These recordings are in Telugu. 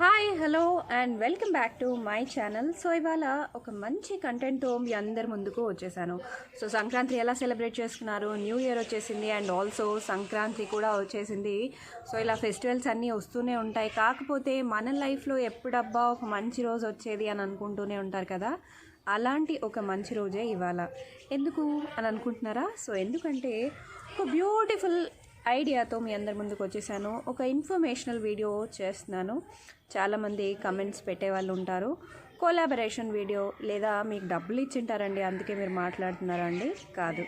Hi hello and welcome back to my channel. So ఇవాళ ఒక మంచి కంటెంట్తో మీ అందరి ముందుకు వచ్చేసాను. సో సంక్రాంతి ఎలా సెలబ్రేట్ చేసుకున్నారు, న్యూ ఇయర్ వచ్చేసింది అండ్ ఆల్సో సంక్రాంతి కూడా వచ్చేసింది. సో ఇలా ఫెస్టివల్స్ అన్నీ వస్తూనే ఉంటాయి. కాకపోతే మన లైఫ్లో ఎప్పుడబ్బా ఒక మంచి రోజు వచ్చేది అని అనుకుంటూనే ఉంటారు కదా. అలాంటి ఒక మంచి రోజే ఇవాళ. ఎందుకు అని అనుకుంటున్నారా? సో ఎందుకంటే ఒక బ్యూటిఫుల్ ఐడియాతో మీ అందరి ముందుకు వచ్చేసాను. ఒక ఇన్ఫర్మేషనల్ వీడియో చేస్తున్నాను. చాలామంది కమెంట్స్ పెట్టేవాళ్ళు ఉంటారు, కొలాబరేషన్ వీడియో లేదా మీకు డబ్బులు ఇచ్చింటారండి అందుకే మీరు మాట్లాడుతున్నారండి. కాదు,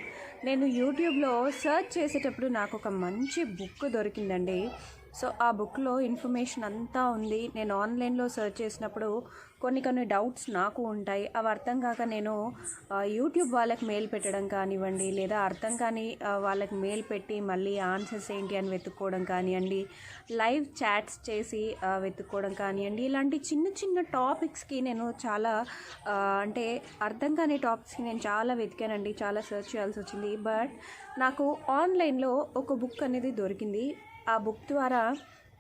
నేను యూట్యూబ్లో సర్చ్ చేసేటప్పుడు నాకు ఒక మంచి బుక్ దొరికిందండి. సో ఆ బుక్లో ఇన్ఫర్మేషన్ అంతా ఉంది. నేను ఆన్లైన్లో సర్చ్ చేసినప్పుడు కొన్ని డౌట్స్ నాకు ఉంటాయి. అవి అర్థం కాక నేను యూట్యూబ్ వాళ్ళకి మెయిల్ పెట్టడం కానివ్వండి, లేదా అర్థం కాని వాళ్ళకి మెయిల్ పెట్టి మళ్ళీ ఆన్సర్స్ ఏంటి అని వెతుక్కోవడం కానివ్వండి, లైవ్ చాట్స్ చేసి వెతుక్కోవడం కానివ్వండి, ఇలాంటి చిన్న చిన్న టాపిక్స్కి నేను చాలా అంటే అర్థం కాని టాపిక్స్కి నేను చాలా వెతికానండి. చాలా సర్చ్ చేయాల్సి వచ్చింది. బట్ నాకు ఆన్లైన్లో ఒక బుక్ అనేది దొరికింది. ఆ బుక్ ద్వారా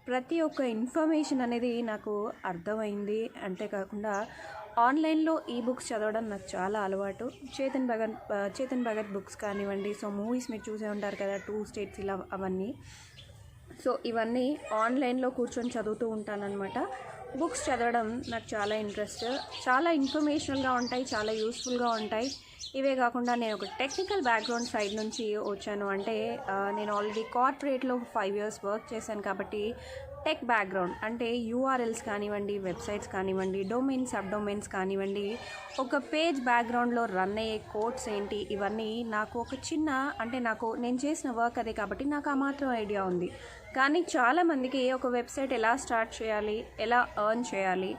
ప్రతి ఒక్క ఇన్ఫర్మేషన్ అనేది నాకు అర్థమైంది. అంతేకాకుండా ఆన్లైన్లో ఈ బుక్స్ చదవడం నాకు చాలా అలవాటు. చేతన్ భగత్ బుక్స్ కానివ్వండి, సో మూవీస్ మీరు చూసే ఉంటారు కదా, 2 స్టేట్స్ ఇలా అవన్నీ. సో ఇవన్నీ ఆన్లైన్లో కూర్చొని చదువుతూ ఉంటానన్నమాట. బుక్స్ చదవడం నాకు చాలా ఇంట్రెస్ట్. చాలా ఇన్ఫర్మేషనల్గా ఉంటాయి, చాలా యూస్ఫుల్గా ఉంటాయి. ఇవే కాకుండా నేను ఒక టెక్నికల్ బ్యాక్గ్రౌండ్ సైడ్ నుంచి వచ్చాను. అంటే నేను ఆల్రెడీ కార్పొరేట్లో 5 years వర్క్ చేశాను కాబట్టి టెక్ బ్యాక్గ్రౌండ్ అంటే యూఆర్ఎల్స్ కానివ్వండి, వెబ్సైట్స్ కానివ్వండి, డొమైన్ సబ్ డొమైన్స్ కానివ్వండి, ఒక పేజ్ బ్యాక్గ్రౌండ్లో రన్ అయ్యే కోడ్స్ ఏంటి, ఇవన్నీ నాకు ఒక చిన్న అంటే నేను చేసిన వర్క్ అదే కాబట్టి నాకు ఆ మాత్రం ఐడియా ఉంది. కానీ చాలామందికి ఒక వెబ్సైట్ ఎలా స్టార్ట్ చేయాలి, ఎలా ఎర్న్ చేయాలి,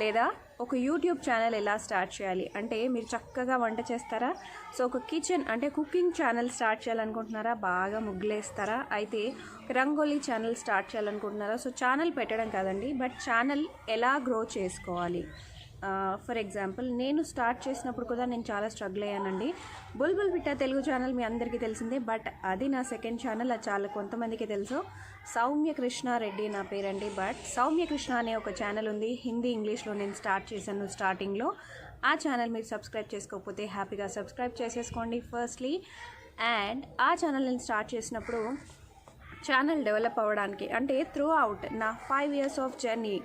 లేదా ఒక యూట్యూబ్ ఛానల్ ఎలా స్టార్ట్ చేయాలి, అంటే మీరు చక్కగా వంట చేస్తారా, సో ఒక కిచెన్ అంటే కుకింగ్ ఛానల్ స్టార్ట్ చేయాలనుకుంటున్నారా, బాగా ముగ్గులేస్తారా, అయితే రంగోలీ ఛానల్ స్టార్ట్ చేయాలనుకుంటున్నారా, సో ఛానల్ పెట్టడం కాదండి, బట్ ఛానల్ ఎలా గ్రో చేసుకోవాలి. ఫర్ ఎగ్జాంపుల్ నేను స్టార్ట్ చేసినప్పుడు కూడా నేను చాలా స్ట్రగుల్ అయ్యానండి. బుల్బుల్ పిట్టా తెలుగు ఛానల్ మీ అందరికీ తెలిసిందే, బట్ అది నా సెకండ్ ఛానల్. అది చాలా కొంతమందికి తెలుసు. సౌమ్య కృష్ణ రెడ్డి నా పేరండి. బట్ సౌమ్య కృష్ణ అనే ఒక ఛానల్ ఉంది, హిందీ ఇంగ్లీష్లో నేను స్టార్ట్ చేశాను స్టార్టింగ్లో. ఆ ఛానల్ మీరు సబ్స్క్రైబ్ చేసుకోకపోతే హ్యాపీగా సబ్స్క్రైబ్ చేసేసుకోండి ఫస్ట్లీ. అండ్ ఆ ఛానల్ నేను స్టార్ట్ చేసినప్పుడు ఛానల్ డెవలప్ అవ్వడానికి అంటే త్రూ అవుట్ నా 5 years ఆఫ్ జర్నీ,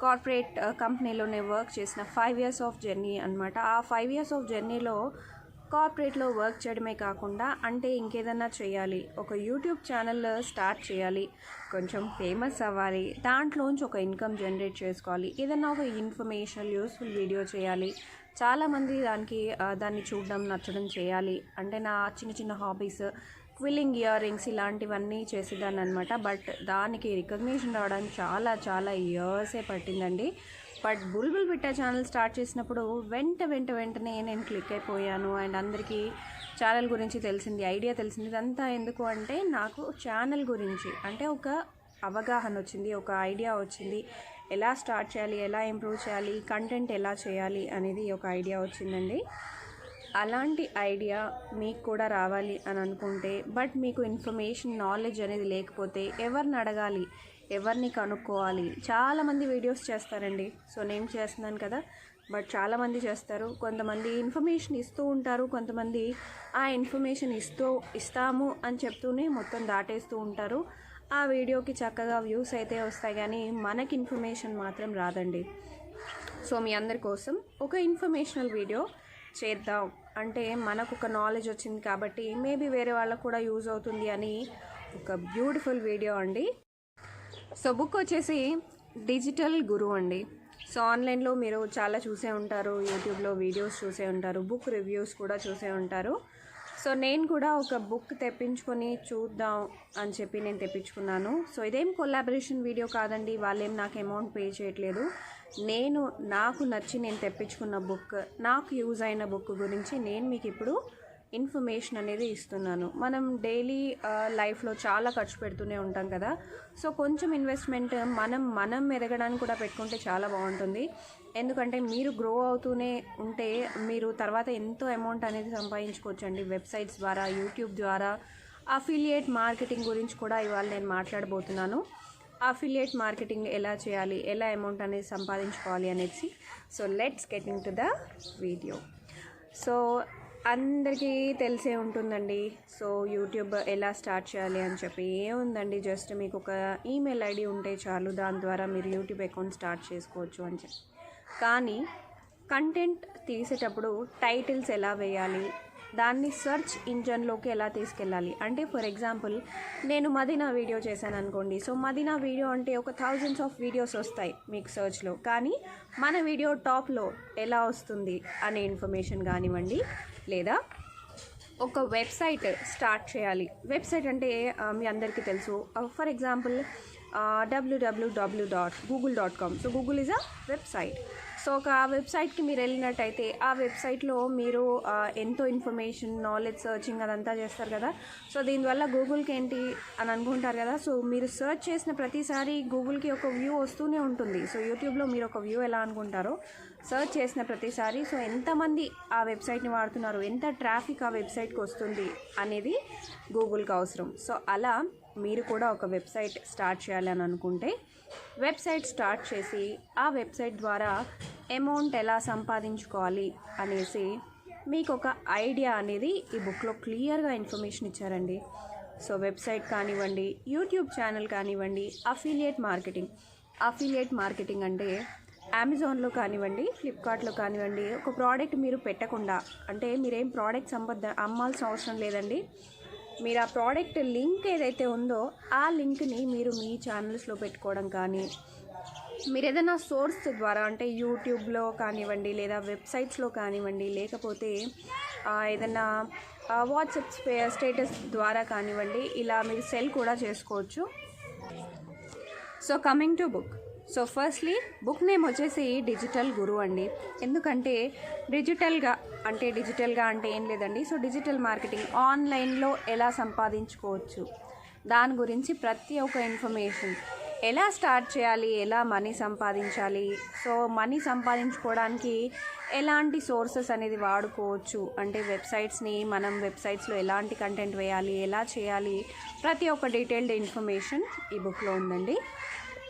కార్పొరేట్ కంపెనీలోనే వర్క్ చేసిన 5 years ఆఫ్ జర్నీ అనమాట. ఆ 5 years ఆఫ్ జర్నీలో కార్పొరేట్లో వర్క్ చేయడమే కాకుండా అంటే ఇంకేదన్నా చేయాలి, ఒక యూట్యూబ్ ఛానల్ స్టార్ట్ చేయాలి, కొంచెం ఫేమస్ అవ్వాలి, దాంట్లోంచి ఒక ఇన్కమ్ జనరేట్ చేసుకోవాలి, ఏదన్నా ఒక ఇన్ఫర్మేషనల్ యూస్ఫుల్ వీడియో చేయాలి, చాలామంది దాన్ని చూడడం నచ్చడం చేయాలి. అంటే నా చిన్న హాబీస్ క్విల్లింగ్, ఇయర్ రింగ్స్ ఇలాంటివన్నీ చేసేదాన్ని అనమాట. బట్ దానికి రికగ్నిషన్ రావడానికి చాలా ఇయర్సే పట్టిందండి. But Bulbul Pitta channel start చేసినప్పుడు వెంటనే నేను క్లిక్ అయిపోయాను. అండ్ అందరికీ ఛానల్ గురించి తెలిసింది, ఐడియా తెలిసింది. ఇదంతా ఎందుకు అంటే నాకు ఛానల్ గురించి అంటే ఒక అవగాహన వచ్చింది, ఒక ఐడియా వచ్చింది. ఎలా స్టార్ట్ చేయాలి, ఎలా ఇంప్రూవ్ చేయాలి, కంటెంట్ ఎలా చేయాలి అనేది ఒక ఐడియా వచ్చిందండి. అలాంటి ఐడియా మీకు కూడా రావాలి అని అనుకుంటే, బట్ మీకు ఇన్ఫర్మేషన్ నాలెడ్జ్ అనేది లేకపోతే ఎవరిని అడగాలి, ఎవరిని కనుక్కోవాలి. చాలామంది వీడియోస్ చేస్తారండి. సో నేను చేస్తున్నాను కదా, బట్ చాలామంది చేస్తారు. కొంతమంది ఇన్ఫర్మేషన్ ఇస్తూ ఉంటారు, కొంతమంది ఆ ఇన్ఫర్మేషన్ ఇస్తాము అని చెప్తూనే మొత్తం దాటేస్తూ ఉంటారు. ఆ వీడియోకి చక్కగా వ్యూస్ అయితే వస్తాయి కానీ మనకి ఇన్ఫర్మేషన్ మాత్రం రాదండి. సో మీ అందరి కోసం ఒక ఇన్ఫర్మేషనల్ వీడియో చేద్దాం అంటే మనకు ఒక నాలెడ్జ్ వచ్చింది కాబట్టి మేబీ వేరే వాళ్ళకు కూడా యూజ్ అవుతుంది అని ఒక బ్యూటిఫుల్ వీడియో అండి. సో బుక్ వచ్చేసి డిజిటల్ గురు అండి. సో ఆన్లైన్లో మీరు చాలా చూసే ఉంటారు, యూట్యూబ్లో వీడియోస్ చూసే ఉంటారు, బుక్ రివ్యూస్ కూడా చూసే ఉంటారు. సో నేను కూడా ఒక బుక్ తెప్పించుకొని చూద్దాం అని చెప్పి నేను తెప్పించుకున్నాను. సో ఇదేం కొలాబరేషన్ వీడియో కాదండి, వాళ్ళేం నాకు అమౌంట్ పే చేయట్లేదు. నాకు నచ్చి నేను తెప్పించుకున్న బుక్, నాకు యూజ్ అయిన బుక్ గురించి నేను మీకు ఇప్పుడు ఇన్ఫర్మేషన్ అనేది ఇస్తున్నాను. మనం డైలీ లైఫ్లో చాలా ఖర్చు పెడుతూనే ఉంటాం కదా. సో కొంచెం ఇన్వెస్ట్మెంట్ మనం ఎదగడానికి కూడా పెట్టుకుంటే చాలా బాగుంటుంది. ఎందుకంటే మీరు గ్రో అవుతూనే ఉంటే మీరు తర్వాత ఎంతో అమౌంట్ అనేది సంపాదించుకోవచ్చండి. వెబ్సైట్స్ ద్వారా, యూట్యూబ్ ద్వారా, అఫిలియేట్ మార్కెటింగ్ గురించి కూడా ఇవాళ నేను మాట్లాడబోతున్నాను. అఫిలియేట్ మార్కెటింగ్ ఎలా చేయాలి, ఎలా అమౌంట్ అనేది సంపాదించుకోవాలి అనేసి. So let's get in to the video. So అందరికీ తెలిసే ఉంటుందండి. సో యూట్యూబ్ ఎలా స్టార్ట్ చేయాలి అని చెప్పి ఏముందండి, జస్ట్ మీకు ఒక ఈమెయిల్ ఐడి ఉంటే చాలు, దాని ద్వారా మీరు యూట్యూబ్ అకౌంట్ స్టార్ట్ చేసుకోవచ్చు అని చెప్పి. కానీ కంటెంట్ తీసేటప్పుడు టైటిల్స్ ఎలా వేయాలి, దాన్ని సెర్చ్ ఇంజన్లోకి ఎలా తీసుకెళ్ళాలి అంటే, ఫర్ ఎగ్జాంపుల్ నేను మదీనా వీడియో చేశాను అనుకోండి. సో మదీనా వీడియో అంటే ఒక థౌజండ్స్ ఆఫ్ వీడియోస్ వస్తాయి మీకు సెర్చ్లో, కానీ మన వీడియో టాప్లో ఎలా వస్తుంది అనే ఇన్ఫర్మేషన్ కానివ్వండి, లేదా ఒక వెబ్సైట్ స్టార్ట్ చేయాలి. వెబ్సైట్ అంటే మీ అందరికీ తెలుసు. For example www.google.com. So Google is a website. So ఒక వెబ్సైట్కి మీరు వెళ్ళినట్టయితే ఆ వెబ్సైట్లో మీరు ఎంతో ఇన్ఫర్మేషన్, నాలెడ్జ్ సర్చింగ్ అదంతా చేస్తారు కదా. సో దీనివల్ల గూగుల్కి ఏంటి అని అనుకుంటారు కదా. సో మీరు సర్చ్ చేసిన ప్రతిసారి గూగుల్కి ఒక వ్యూ వస్తూనే ఉంటుంది. సో యూట్యూబ్లో మీరు ఒక వ్యూ ఎలా అనుకుంటారో, సర్చ్ చేసిన ప్రతిసారి సో ఎంతమంది ఆ వెబ్సైట్ని వాడుతున్నారు, ఎంత ట్రాఫిక్ ఆ వెబ్సైట్కి వస్తుంది అనేది గూగుల్కి అవసరం. సో అలా మీరు కూడా ఒక వెబ్సైట్ స్టార్ట్ చేయాలని అనుకుంటే, వెబ్సైట్ స్టార్ట్ చేసి ఆ వెబ్సైట్ ద్వారా అమౌంట్ ఎలా సంపాదించుకోవాలి అనేసి మీకు ఒక ఐడియా అనేది ఈ బుక్లో క్లియర్గా ఇన్ఫర్మేషన్ ఇచ్చారండి. సో వెబ్సైట్ కానివ్వండి, యూట్యూబ్ ఛానల్ కానివ్వండి, అఫిలియేట్ మార్కెటింగ్ అంటే అమెజాన్లో కానివ్వండి, ఫ్లిప్కార్ట్లో కానివ్వండి, ఒక ప్రోడక్ట్ మీరు పెట్టకుండా, అంటే మీరేం ప్రోడక్ట్స్ అమ్మాల్సిన అవసరం లేదండి. మీరు ఆ ప్రోడక్ట్ లింక్ ఏదైతే ఉందో ఆ లింక్ని మీరు మీ ఛానల్స్లో పెట్టుకోవడం కానీ, మీరు ఏదైనా సోర్స్ ద్వారా అంటే యూట్యూబ్లో కానివ్వండి, లేదా వెబ్సైట్స్లో కానివ్వండి, లేకపోతే ఏదైనా వాట్సాప్ స్టేటస్ ద్వారా కానివ్వండి, ఇలా మీరు సెల్ కూడా చేసుకోవచ్చు. So coming to book. So firstly book name వచ్చేసి డిజిటల్ గురు అండి. ఎందుకంటే డిజిటల్గా అంటే ఏం లేదండి. సో డిజిటల్ మార్కెటింగ్, ఆన్లైన్లో ఎలా సంపాదించుకోవచ్చు దాని గురించి ప్రతి ఒక్క ఇన్ఫర్మేషన్, ఎలా స్టార్ట్ చేయాలి, ఎలా మనీ సంపాదించాలి, సో మనీ సంపాదించుకోవడానికి ఎలాంటి సోర్సెస్ అనేది వాడుకోవచ్చు, అంటే మనం వెబ్సైట్స్లో ఎలాంటి కంటెంట్ వేయాలి, ఎలా చేయాలి, ప్రతి ఒక్క డీటెయిల్డ్ ఇన్ఫర్మేషన్ ఈ బుక్లో ఉందండి.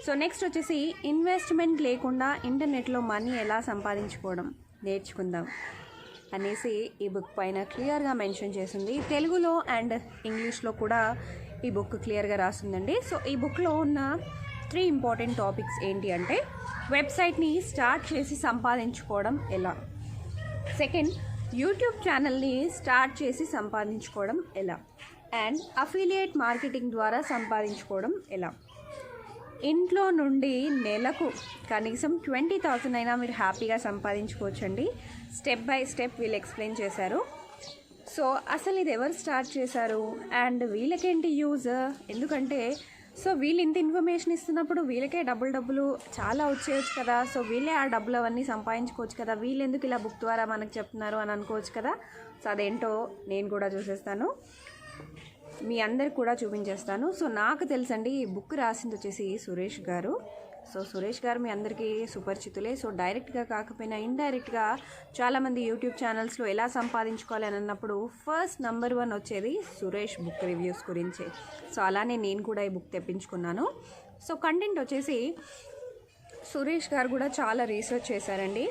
సో నెక్స్ట్ వచ్చేసి ఇన్వెస్ట్మెంట్ లేకుండా ఇంటర్నెట్లో మనీ ఎలా సంపాదించుకోవడం నేర్చుకుందాం అనేసి ఈ బుక్ పైన క్లియర్గా మెన్షన్ చేసింది. తెలుగులో అండ్ ఇంగ్లీష్లో కూడా ఈ బుక్ క్లియర్గా రాస్తుందండి. సో ఈ బుక్లో ఉన్న 3 ఇంపార్టెంట్ టాపిక్స్ ఏంటి అంటే, వెబ్సైట్ని స్టార్ట్ చేసి సంపాదించుకోవడం ఎలా, సెకండ్ యూట్యూబ్ ఛానల్ని స్టార్ట్ చేసి సంపాదించుకోవడం ఎలా, అండ్ అఫిలియేట్ మార్కెటింగ్ ద్వారా సంపాదించుకోవడం ఎలా. ఇంట్లో నుండి నెలకు కనీసం 20,000 అయినా మీరు హ్యాపీగా సంపాదించుకోవచ్చండి. స్టెప్ బై స్టెప్ వీళ్ళు ఎక్స్ప్లెయిన్ చేశారు. సో అసలు ఇది ఎవరు స్టార్ట్ చేశారు అండ్ వీళ్ళకేంటి యూజ్, ఎందుకంటే సో వీళ్ళు ఇంత ఇన్ఫర్మేషన్ ఇస్తున్నప్పుడు వీళ్ళకే డబ్బులు చాలా వచ్చేయచ్చు కదా. సో వీళ్ళే ఆ డబ్బులు అవన్నీ సంపాదించుకోవచ్చు కదా, వీళ్ళు ఎందుకు ఇలా బుక్ ద్వారా మనకు చెప్తున్నారు అని అనుకోవచ్చు కదా. సో అదేంటో నేను కూడా చూసేస్తాను, మీ అందరికి కూడా చూపించేస్తాను. సో నాకు తెలుసండి, ఈ బుక్ రాసింది వచ్చేసి సురేష్ గారు. సో సురేష్ గారు మీ అందరికీ సుపరిచితులే. సో డైరెక్ట్గా కాకపోయినా ఇండైరెక్ట్గా చాలామంది యూట్యూబ్ ఛానల్స్లో ఎలా సంపాదించుకోవాలి అని అన్నప్పుడు ఫస్ట్ నంబర్ 1 వచ్చేది సురేష్ బుక్ రివ్యూస్ గురించే. సో అలానే నేను కూడా ఈ బుక్ తెప్పించుకున్నాను. సో కంటెంట్ వచ్చేసి సురేష్ గారు కూడా చాలా రీసెర్చ్ చేశారండి.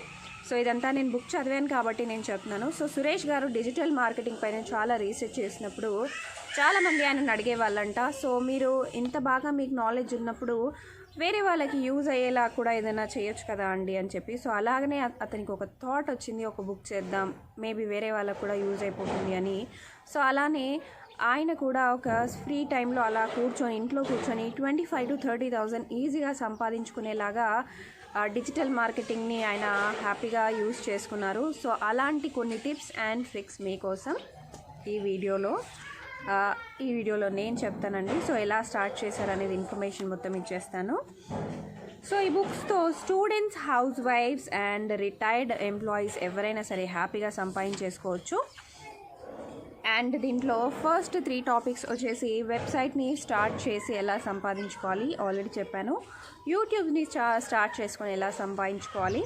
సో ఇదంతా నేను బుక్ చదివాను కాబట్టి నేను చెప్తున్నాను. సో సురేష్ గారు డిజిటల్ మార్కెటింగ్ పైన చాలా రీసెర్చ్ చేసినప్పుడు చాలామంది ఆయనను అడిగేవాళ్ళంట, సో మీరు ఇంత బాగా మీకు నాలెడ్జ్ ఉన్నప్పుడు వేరే వాళ్ళకి యూజ్ అయ్యేలా కూడా ఏదైనా చేయొచ్చు కదా అండి అని చెప్పి. సో అలాగనే అతనికి ఒక థాట్ వచ్చింది, ఒక బుక్ చేద్దాం, మేబీ వేరే వాళ్ళకు కూడా యూజ్ అయిపోతుంది అని. సో అలానే ఆయన కూడా ఒక ఫ్రీ టైంలో అలా ఇంట్లో కూర్చొని 25,000 to 30,000 ఈజీగా సంపాదించుకునేలాగా డిజిటల్ మార్కెటింగ్ని ఆయన హ్యాపీగా యూజ్ చేసుకున్నారు. సో అలాంటి కొన్ని టిప్స్ అండ్ ట్రిక్స్ మీకోసం ఈ వీడియోలో నేను చెప్తానండి. సో ఎలా స్టార్ట్ చేశారనేది ఇన్ఫర్మేషన్ మొత్తం ఇచ్చేస్తాను. సో ఈ బుక్స్తో స్టూడెంట్స్, హౌస్ వైఫ్స్ అండ్ రిటైర్డ్ ఎంప్లాయీస్ ఎవరైనా సరే హ్యాపీగా సంపాదించేసుకోవచ్చు. అండ్ దీంట్లో ఫస్ట్ 3 టాపిక్స్ వచ్చేసి వెబ్సైట్ని స్టార్ట్ చేసి ఎలా సంపాదించుకోవాలి, ఆల్రెడీ చెప్పాను. యూట్యూబ్ని స్టార్ట్ చేసుకొని ఎలా సంపాదించుకోవాలి,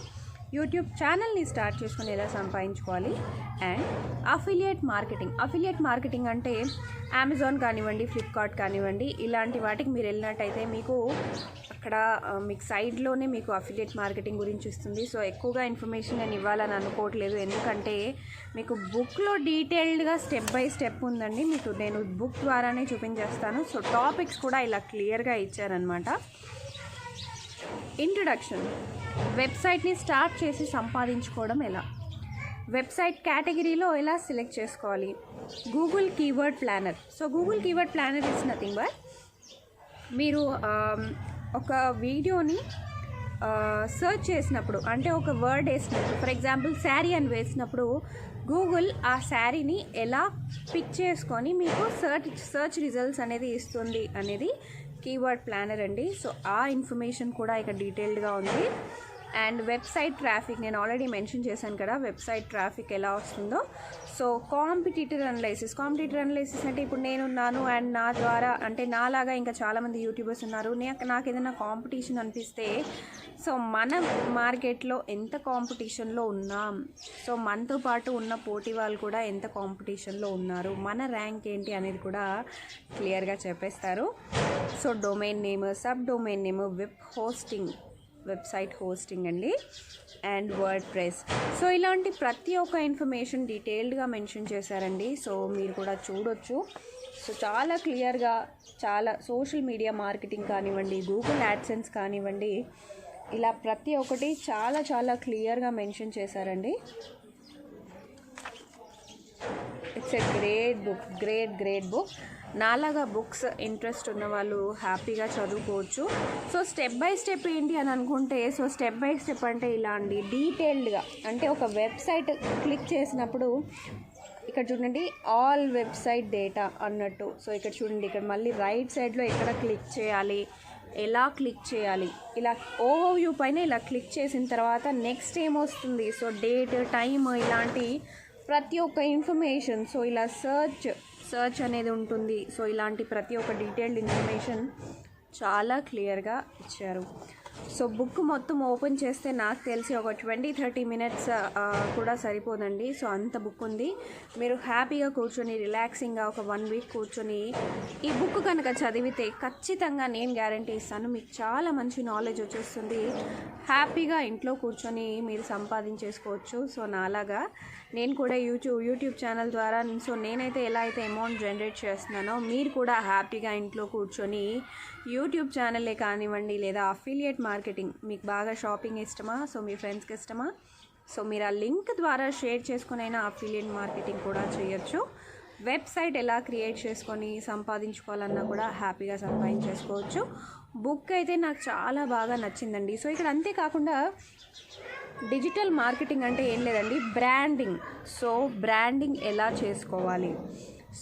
యూట్యూబ్ ఛానల్ని స్టార్ట్ చేసుకుని ఎలా సంపాదించుకోవాలి, అండ్ అఫిలియేట్ మార్కెటింగ్ అంటే అమెజాన్ కానివ్వండి, ఫ్లిప్కార్ట్ కానివ్వండి, ఇలాంటి వాటికి మీరు వెళ్ళినట్టయితే మీకు అక్కడ మీకు సైడ్లోనే మీకు అఫిలియేట్ మార్కెటింగ్ గురించి ఇస్తుంది. సో ఎక్కువగా ఇన్ఫర్మేషన్ నేను ఇవ్వాలని అనుకోవట్లేదు, ఎందుకంటే మీకు బుక్లో డీటెయిల్డ్గా స్టెప్ బై స్టెప్ ఉందండి. మీకు నేను బుక్ ద్వారానే చూపించేస్తాను. సో టాపిక్స్ కూడా ఇలా క్లియర్గా ఇచ్చారనమాట. ఇంట్రొడక్షన్, వెబ్సైట్ని స్టార్ట్ చేసి సంపాదించుకోవడం ఎలా, వెబ్సైట్ కేటగిరీలో ఎలా సెలెక్ట్ చేసుకోవాలి, Google keyword planner. So Google keyword planner is nothing but మీరు ఒక వీడియోని సర్చ్ చేసినప్పుడు, అంటే ఒక వర్డ్ వేసినప్పుడు, ఫర్ ఎగ్జాంపుల్ శారీ అని వేసినప్పుడు గూగుల్ ఆ శారీని ఎలా పిక్ చేసుకొని మీకు సర్చ్ రిజల్ట్స్ అనేది ఇస్తుంది అనేది కీవర్డ్ ప్లానర్ అండి. సో ఆ ఇన్ఫర్మేషన్ కూడా ఇక్కడ డీటెయిల్డ్గా ఉంది. అండ్ వెబ్సైట్ ట్రాఫిక్ నేను ఆల్రెడీ మెన్షన్ చేశాను కదా, వెబ్సైట్ ట్రాఫిక్ ఎలా వస్తుందో. సో కాంపిటీటర్ అనలైసిస్ అంటే ఇప్పుడు నేనున్నాను అండ్ నా ద్వారా, అంటే నాలాగా ఇంకా చాలామంది యూట్యూబర్స్ ఉన్నారు, నాకు ఏదైనా కాంపిటీషన్ అనిపిస్తే, సో మన మార్కెట్లో ఎంత కాంపిటీషన్లో ఉన్నాం, సో మనతో పాటు ఉన్న పోటీ వాళ్ళు కూడా ఎంత కాంపిటీషన్లో ఉన్నారు, మన ర్యాంక్ ఏంటి అనేది కూడా క్లియర్గా చెప్పేస్తారు. So domain name, sub domain name, website hosting అండి, అండ్ వర్డ్ ప్రెస్. సో ఇలాంటి ప్రతి ఒక్క ఇన్ఫర్మేషన్ డీటెయిల్డ్గా మెన్షన్ చేశారండి. సో మీరు కూడా చూడొచ్చు. సో చాలా క్లియర్గా, చాలా సోషల్ మీడియా మార్కెటింగ్ కానివ్వండి, గూగుల్ యాడ్సెన్స్ కానివ్వండి, ఇలా ప్రతి ఒక్కటి చాలా చాలా క్లియర్గా మెన్షన్ చేశారండి. It's a great book. నాలాగా బుక్స్ ఇంట్రెస్ట్ ఉన్న వాళ్ళు హ్యాపీగా చదువుకోవచ్చు. సో స్టెప్ బై స్టెప్ ఏంటి అని అనుకుంటే, సో స్టెప్ బై స్టెప్ అంటే ఇలా అండి, డీటెయిల్డ్గా, అంటే ఒక వెబ్సైట్ క్లిక్ చేసినప్పుడు ఇక్కడ చూడండి, ఆల్ వెబ్సైట్ డేటా అన్నట్టు. సో ఇక్కడ చూడండి, ఇక్కడ మళ్ళీ రైట్ సైడ్లో ఎక్కడ క్లిక్ చేయాలి, ఎలా క్లిక్ చేయాలి, ఇలా ఓవర్వ్యూ పైన ఇలా క్లిక్ చేసిన తర్వాత నెక్స్ట్ ఏమొస్తుంది, సో డేట్, టైమ్, ఇలాంటి ప్రతి ఒక్క ఇన్ఫర్మేషన్. సో ఇలా సర్చ్ అనేది ఉంటుంది. సో ఇలాంటి ప్రతి ఒక్క డీటెయిల్డ్ ఇన్ఫర్మేషన్ చాలా క్లియర్గా ఇచ్చారు. సో బుక్ మొత్తం ఓపెన్ చేస్తే నాకు తెలిసి ఒక 20-30 మినిట్స్ కూడా సరిపోదండి. సో అంత బుక్ ఉంది. మీరు హ్యాపీగా కూర్చొని రిలాక్సింగ్గా ఒక 1 వీక్ కూర్చొని ఈ బుక్ కనుక చదివితే ఖచ్చితంగా నేను గ్యారంటీ ఇస్తాను, మీకు చాలా మంచి నాలెడ్జ్ వచ్చేస్తుంది. హ్యాపీగా ఇంట్లో కూర్చొని మీరు సంపాదించేసుకోవచ్చు. సో నాలాగా నేను కూడా యూట్యూబ్ ఛానల్ ద్వారా, సో నేనైతే ఎలా అయితే అమౌంట్ జనరేట్ చేస్తున్నానో, మీరు కూడా హ్యాపీగా ఇంట్లో కూర్చొని యూట్యూబ్ ఛానల్లే కానివ్వండి, లేదా అఫిలియేట్ మార్కెటింగ్, మీకు బాగా షాపింగ్ ఇష్టమా, సో మీ ఫ్రెండ్స్కి ఇష్టమా, సో మీరు ఆ లింక్ ద్వారా షేర్ చేసుకునైనా అఫిలియేట్ మార్కెటింగ్ కూడా చేయొచ్చు. వెబ్సైట్ ఎలా క్రియేట్ చేసుకొని సంపాదించుకోవాలన్నా కూడా హ్యాపీగా సంపాదించేసుకోవచ్చు. బుక్ అయితే నాకు చాలా బాగా నచ్చిందండి. సో ఇక్కడ అంతేకాకుండా డిజిటల్ మార్కెటింగ్ అంటే ఏం లేదండి, బ్రాండింగ్. సో బ్రాండింగ్ ఎలా చేసుకోవాలి,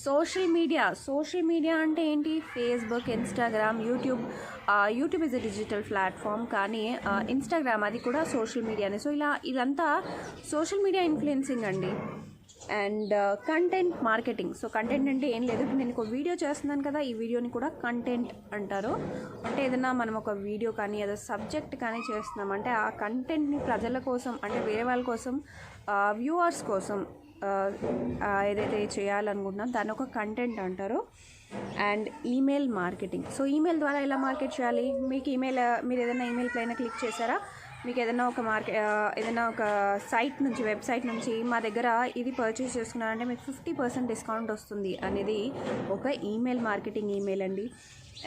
సోషల్ మీడియా అంటే ఏంటి, Facebook, Instagram, YouTube is a digital platform, కానీ ఇన్స్టాగ్రామ్ అది కూడా సోషల్ మీడియానే. సో ఇదంతా సోషల్ మీడియా ఇన్ఫ్లుయెన్సింగ్ అండి. And content marketing. So content అంటే ఏం లేదు, ఇప్పుడు నేను ఒక వీడియో చేస్తున్నాను కదా, ఈ వీడియోని కూడా కంటెంట్ అంటారు. అంటే ఏదైనా మనం ఒక వీడియో కానీ ఏదో సబ్జెక్ట్ కానీ చేస్తున్నాం అంటే ఆ కంటెంట్ని ప్రజల కోసం, అంటే వేరే వాళ్ళ కోసం, వ్యూవర్స్ కోసం ఏదైతే చేయాలనుకుంటున్నాం దాన్ని ఒక కంటెంట్ అంటారు. And email marketing. So email ద్వారా ఎలా మార్కెట్ చేయాలి, మీకు మీరు ఏదైనా ఈమెయిల్ పైన క్లిక్ చేశారా, మీకు ఏదైనా ఒక సైట్ నుంచి, వెబ్సైట్ నుంచి మా దగ్గర ఇది పర్చేస్ చేసుకున్నారంటే మీకు 50% డిస్కౌంట్ వస్తుంది అనేది ఒక ఈమెయిల్ మార్కెటింగ్ ఈమెయిల్ అండి.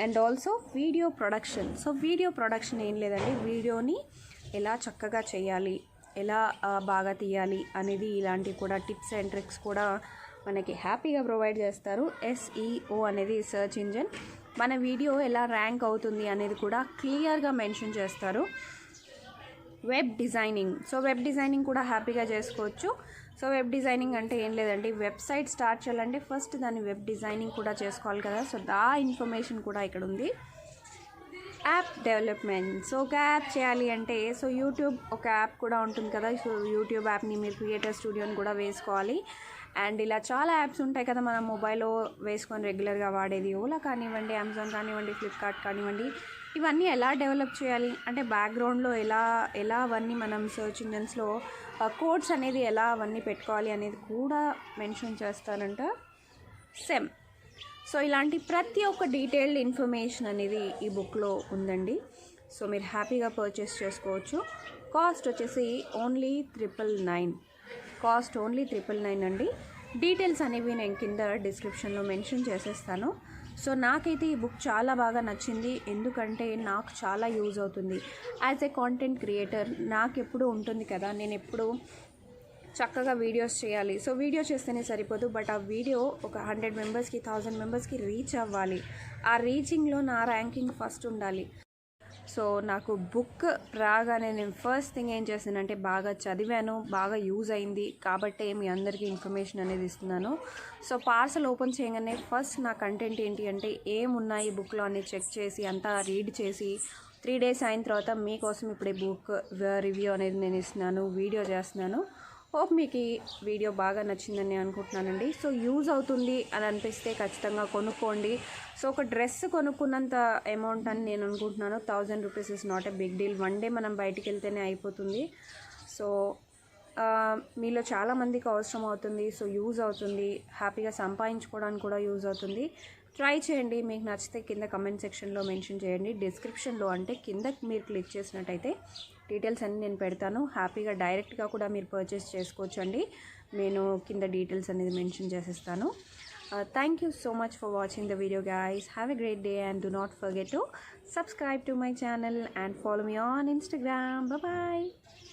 And also video production. So video production ఏం లేదండి, వీడియోని ఎలా చక్కగా చేయాలి, ఎలా బాగా తీయాలి అనేది, ఇలాంటివి కూడా టిప్స్ అండ్ ట్రిక్స్ కూడా మనకి హ్యాపీగా ప్రొవైడ్ చేస్తారు. SEO అనేది సెర్చ్ ఇంజిన్, మన వీడియో ఎలా ర్యాంక్ అవుతుంది అనేది కూడా క్లియర్గా మెన్షన్ చేస్తారు. Web designing. So web designing కూడా హ్యాపీగా చేసుకోవచ్చు. సో వెబ్ డిజైనింగ్ అంటే ఏం లేదండి, వెబ్సైట్ స్టార్ట్ చేయాలంటే ఫస్ట్ దాన్ని వెబ్ డిజైనింగ్ కూడా చేసుకోవాలి కదా, సో ఆ ఇన్ఫర్మేషన్ కూడా ఇక్కడ ఉంది. App development. సో ఒక యాప్ చేయాలి అంటే, సో యూట్యూబ్ ఒక యాప్ కూడా ఉంటుంది కదా, సో యూట్యూబ్ యాప్ని మీరు క్రియేటర్ స్టూడియోని కూడా వేసుకోవాలి. అండ్ ఇలా చాలా యాప్స్ ఉంటాయి కదా మనం మొబైల్లో వేసుకొని రెగ్యులర్గా వాడేది, ఓలా కానివ్వండి, అమెజాన్ కానివ్వండి, ఫ్లిప్కార్ట్ కానివ్వండి, ఇవన్నీ ఎలా డెవలప్ చేయాలి అంటే బ్యాక్గ్రౌండ్లో ఎలా అవన్నీ మనం సర్చ్ ఇంజన్స్లో కోడ్స్ అనేది ఎలా అవన్నీ పెట్టుకోవాలి అనేది కూడా మెన్షన్ చేస్తానంట సెమ్. సో ఇలాంటి ప్రతి ఒక్క డీటెయిల్డ్ ఇన్ఫర్మేషన్ అనేది ఈ బుక్లో ఉందండి. సో మీరు హ్యాపీగా పర్చేస్ చేసుకోవచ్చు. కాస్ట్ వచ్చేసి ఓన్లీ 999. కాస్ట్ ఓన్లీ 999 అండి. డీటెయిల్స్ అనేవి నేను కింద డిస్క్రిప్షన్లో మెన్షన్ చేసేస్తాను. సో నాకైతే ఈ బుక్ చాలా బాగా నచ్చింది, ఎందుకంటే నాకు చాలా యూజ్ అవుతుంది. యాజ్ ఏ కాంటెంట్ క్రియేటర్ నాకు ఎప్పుడు ఉంటుంది కదా, నేను ఎప్పుడు చక్కగా వీడియోస్ చేయాలి. సో వీడియో చేస్తేనే సరిపోదు, బట్ ఆ వీడియో ఒక 100 మెంబర్స్కి 1000 మెంబర్స్కి రీచ్ అవ్వాలి. ఆ రీచింగ్లో నా ర్యాంకింగ్ ఫస్ట్ ఉండాలి. సో నాకు బుక్ రాగానే నేను ఫస్ట్ థింగ్ ఏం చేశానంటే బాగా చదివాను, బాగా యూజ్ అయింది కాబట్టే మీ అందరికీ ఇన్ఫర్మేషన్ అనేది ఇస్తున్నాను. సో పార్సల్ ఓపెన్ చేయగానే ఫస్ట్ నా కంటెంట్ ఏంటి అంటే ఏమున్నాయి బుక్లో అనేది చెక్ చేసి అంతా రీడ్ చేసి 3 days అయిన తర్వాత మీకోసం ఇప్పుడు ఈ బుక్ రివ్యూ అనేది నేను ఇస్తున్నాను, వీడియో చేస్తున్నాను. హోప్ మీకు ఈ వీడియో బాగా నచ్చిందని అనుకుంటున్నానండి. సో యూజ్ అవుతుంది అని అనిపిస్తే ఖచ్చితంగా కొనుక్కోండి. సో ఒక డ్రెస్ కొనుక్కున్నంత అమౌంట్ అని నేను అనుకుంటున్నాను. 1000 rupees is not a big deal. One day మనం బయటికి వెళ్తేనే అయిపోతుంది. సో మీలో చాలామందికి అవసరం అవుతుంది. సో యూజ్ అవుతుంది, హ్యాపీగా సంపాదించుకోవడానికి కూడా యూజ్ అవుతుంది. ట్రై చేయండి. మీకు నచ్చితే కింద కమెంట్ సెక్షన్లో మెన్షన్ చేయండి. డిస్క్రిప్షన్లో అంటే కింద మీరు క్లిక్ చేసినట్టయితే డీటెయిల్స్ అన్నీ నేను పెడతాను. హ్యాపీగా డైరెక్ట్గా కూడా మీరు పర్చేస్ చేసుకోవచ్చు అండి. నేను కింద డీటెయిల్స్ అనేది మెన్షన్ చేసేస్తాను. Thank you so much for watching the video guys. Have a great day and do not forget to subscribe to my channel and follow me on Instagram. Bye bye.